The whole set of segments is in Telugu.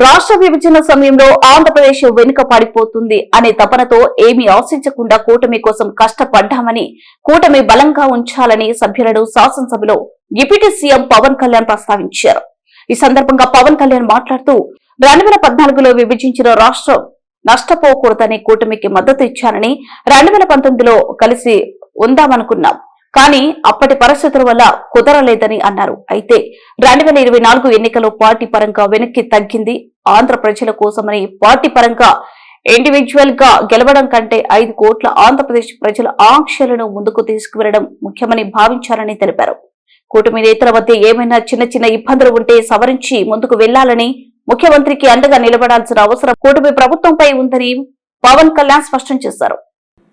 రాష్ట్ర విభజన సమయంలో ఆంధ్రప్రదేశ్ వెనుక పడిపోతుంది అనే తపనతో ఏమీ ఆశించకుండా కూటమి కోసం కష్టపడ్డామని, కూటమి బలంగా ఉంచాలని సభ్యులను శాసనసభలో డిప్యూటీ సీఎం పవన్ కళ్యాణ్ ప్రస్తావించారు. ఈ సందర్భంగా పవన్ కళ్యాణ్ మాట్లాడుతూ 2014లో విభజించిన రాష్ట్రం నష్టపోకూడదని కూటమికి మద్దతు ఇచ్చానని, 2019లో కలిసి ఉందామనుకున్నాం కానీ అప్పటి పరిస్థితుల వల్ల కుదరలేదని అన్నారు. అయితే 2024 ఎన్నికల్లో పార్టీ పరంగా వెనక్కి తగ్గింది. ఆంధ్ర ప్రజల కోసమని పార్టీ పరంగా ఇండివిజువల్ గా గెలవడం కంటే 5 కోట్ల ఆంధ్రప్రదేశ్ ప్రజల ఆంక్షలను ముందుకు తీసుకువెళ్లడం ముఖ్యమని భావించారని తెలిపారు. కూటమి నేతల మధ్య ఏమైనా చిన్న ఇబ్బందులు ఉంటే సవరించి ముందుకు వెళ్లాలని, ముఖ్యమంత్రికి అండగా నిలబడాల్సిన అవసరం కూటమి ప్రభుత్వంపై ఉందని పవన్ కళ్యాణ్ స్పష్టం చేశారు.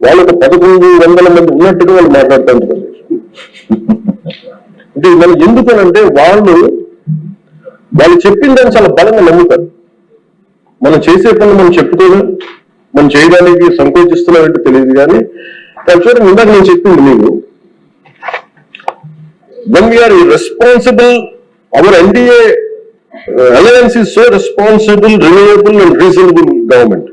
వాళ్ళకు 1100 మంది ఉన్నట్టుగా వాళ్ళు మాట్లాడుతుంటారు. అంటే మనం ఎందుకనంటే వాళ్ళు చెప్పిందని చాలా బలంగా నమ్ముతారు. మనం చేసే పనులు మనం చెప్పుకోగా మనం చేయడానికి సంకోచిస్తున్నామంటే తెలియదు. కానీ చూడండి, ఇందాక నేను చెప్పింది మీకు, when we are responsible, our NDA alliance is so responsible, renewable and reasonable government,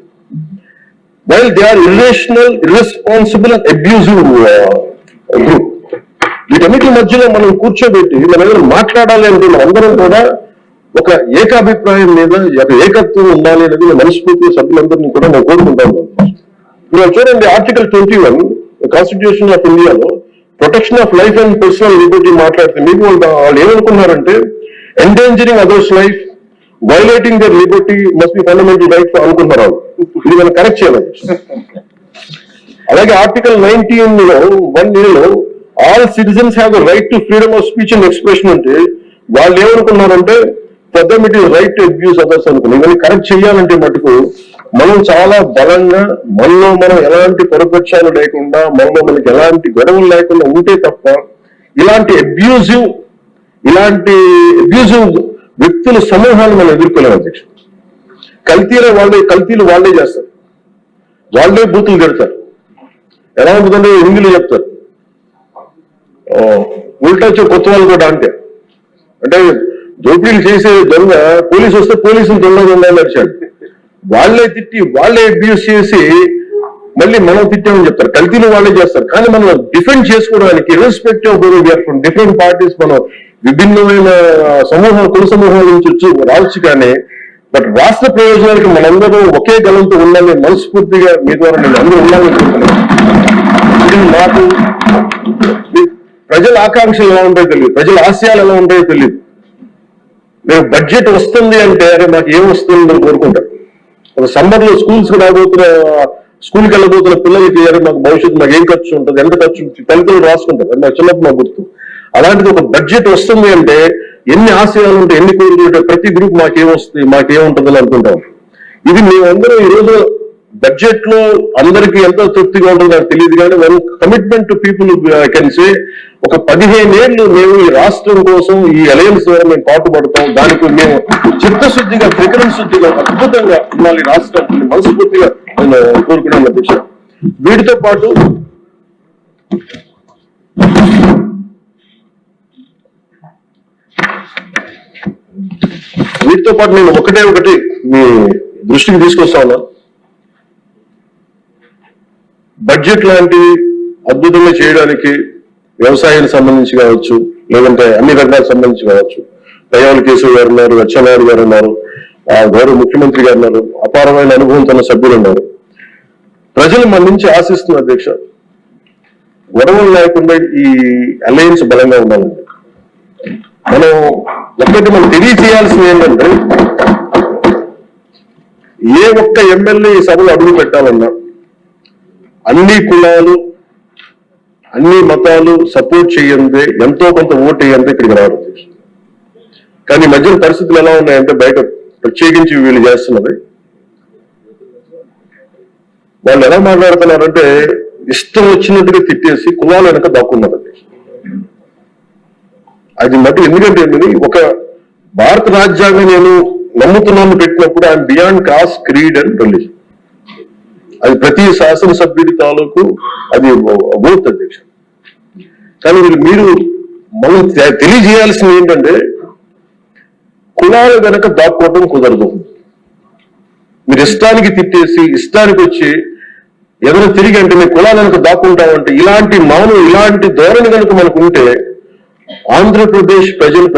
while they are irrational, irresponsible and abusive group. వీటన్నిటి మధ్యలో మనం కూర్చోబెట్టి మనం ఏదైనా మాట్లాడాలి అంటే మనందరం కూడా ఒక ఏకాభిప్రాయం మీద ఏకత్వం ఉండాలి అనేది మనస్ఫూర్తిగా సభ్యులందరినీ కూడా నేను కోరుకుంటాను. మీరు చూడండి, ఆర్టికల్ 21 కాన్స్టిట్యూషన్ ఆఫ్ ఇండియాలో protection of life and personal liberty మాట్లాడితే మీకు వాళ్ళు ఏమనుకున్నారంటే endangering others life, violating their liberty must be fundamental right అనుకుంటున్నారు వాళ్ళు. ఇది మనం కరెక్ట్ చేయాలి. అలాగే ఆర్టికల్ 19లో 1A all citizens have the right to freedom of speech and expression అంటే వాళ్ళు ఏమనుకున్నారంటే పెద్ద it is right to abuse others అనుకున్నారు. ఇవన్నీ కరెక్ట్ చేయాలంటే మటుకు మనం చాలా బలంగా మనలో మనం ఎలాంటి పొరపక్షాలు లేకుండా, మనలో మనకి ఎలాంటి గొడవలు లేకుండా ఉంటే తప్ప ఇలాంటి అబ్యూజివ్ వ్యక్తుల సమూహాన్ని మనం ఎదుర్కోలేము అధ్యక్ష. కల్తీలు వాళ్ళే చేస్తారు, వాళ్ళే బూతులు పెడతారు. ఎలా ఉంటుందంటే హిందీలో చెప్తారు, ఉల్టా కొత్త వాళ్ళు కూడా అంటే దోపిడీలు చేసే దొంగ పోలీసు వస్తే పోలీసులు దొంగ నడిచాడు. వాళ్ళే తిట్టి వాళ్ళే అబ్యూస్ చేసి మళ్ళీ మనం తిట్టామని చెప్తారు. కల్తీలు వాళ్ళే చేస్తారు. కానీ మనం డిఫెండ్ చేసుకోవడానికి irrespective of we are from different parties, మనం విభిన్నమైన కుల సమూహాల నుంచి రావచ్చు. కానీ బట్ రాష్ట్ర ప్రయోజనానికి మనందరూ ఒకే గలంతో ఉండాలని మనస్ఫూర్తిగా మీ ద్వారా నేను అందరూ ఉండాలని కోరుతున్నాను. నాకు ప్రజల ఆకాంక్షలు ఎలా ఉంటాయో తెలియదు, ప్రజల ఆశయాలు ఎలా ఉంటాయో తెలియదు. నేను బడ్జెట్ వస్తుంది అంటే అరే మాకు ఏం వస్తుందని కోరుకుంటాను. ఒక సమ్మర్లో స్కూల్కి వెళ్ళబోతున్న పిల్లలకి అరే మాకు భవిష్యత్తు మాకు ఏం ఖర్చు ఉంటుంది, ఎంత ఖర్చు ఉంటుంది, తల్లిదండ్రులు రాసుకుంటారు. అది నాకు చిన్నప్పుడు నాకు గుర్తు. అలాంటిది ఒక బడ్జెట్ వస్తుంది అంటే ఎన్ని ఆశయాలు ఉంటాయి, ఎన్ని కోరికలు ఉంటాయి, ప్రతి గ్రూప్ మాకేమొస్తుంది, మాకేముంటుందని అనుకుంటాం. ఇది మేమందరం ఈరోజు బడ్జెట్ లో అందరికీ ఎంత తృప్తిగా ఉంటుందో నాకు తెలియదు. కానీ one commitment to people can say, ఒక 15 ఏళ్ళు మేము ఈ రాష్ట్రం కోసం ఈ అలయన్స్ ద్వారా మేము పాటుపడతాం. దానికి మేము చిత్తశుద్ధిగా, త్రికరణ శుద్ధిగా, అద్భుతంగా ఉండాలి రాష్ట్రం మనస్ఫూర్తిగా నేను కోరుకున్నాను అధ్యక్ష. వీటితో పాటు నేను ఒకటి మీ దృష్టికి తీసుకొస్తా ఉన్నా. బడ్జెట్ లాంటివి అద్భుతంగా చేయడానికి వ్యవసాయానికి సంబంధించి కావచ్చు, లేదంటే అన్ని రంగాలకు సంబంధించి కావచ్చు, దయాళ కేశవ్ గారు ఉన్నారు, అచ్చెన్నాయుడు గారు ఉన్నారు, గౌరవ ముఖ్యమంత్రి గారు ఉన్నారు, అపారమైన అనుభవంతో ఉన్న సభ్యులు ఉన్నారు. ప్రజలు మన నుంచి ఆశిస్తున్న అధ్యక్ష, గొడవలు లేకుండా ఈ అలయన్స్ బలంగా ఉండాలండి. మనం తెలియజేయాల్సింది ఏంటంటే, ఏ ఒక్క ఎమ్మెల్యే ఈ సభలో అడుగు పెట్టాలన్నా అన్ని కులాలు, అన్ని మతాలు సపోర్ట్ చేయందే, ఎంతో కొంత ఓటు వేయందే ఇక్కడికి రావడం. కానీ ఈ మధ్యన పరిస్థితులు ఎలా ఉన్నాయంటే, బయట ప్రత్యేకించి వీళ్ళు చేస్తున్నది, వాళ్ళు ఎలా మాట్లాడుతున్నారంటే ఇష్టం వచ్చినట్టుగా తిట్టేసి కులాలు వెనక దాక్కున్నారు. అది మటు ఎందుకంటే ఒక భారత రాజ్యాంగం నేను నమ్ముతున్నాను పెట్టినప్పుడు I'm beyond cost, creed and religion. అది ప్రతి శాసనసభ్యుడి తాలూకు అది ఓట్ అధ్యక్ష. కానీ మీరు మనం తెలియజేయాల్సింది ఏంటంటే కులాలు గనక దాక్కోవడం కుదరదు. మీరు ఇష్టానికి తిట్టేసి ఇష్టానికి వచ్చి ఎవరు తిరిగి అంటే మేము కులాలు కనుక దాక్కుంటామంటే ఇలాంటి ధోరణి కనుక మనకు ఉంటే ఆంధ్రప్రదేశ్ ప్రజలు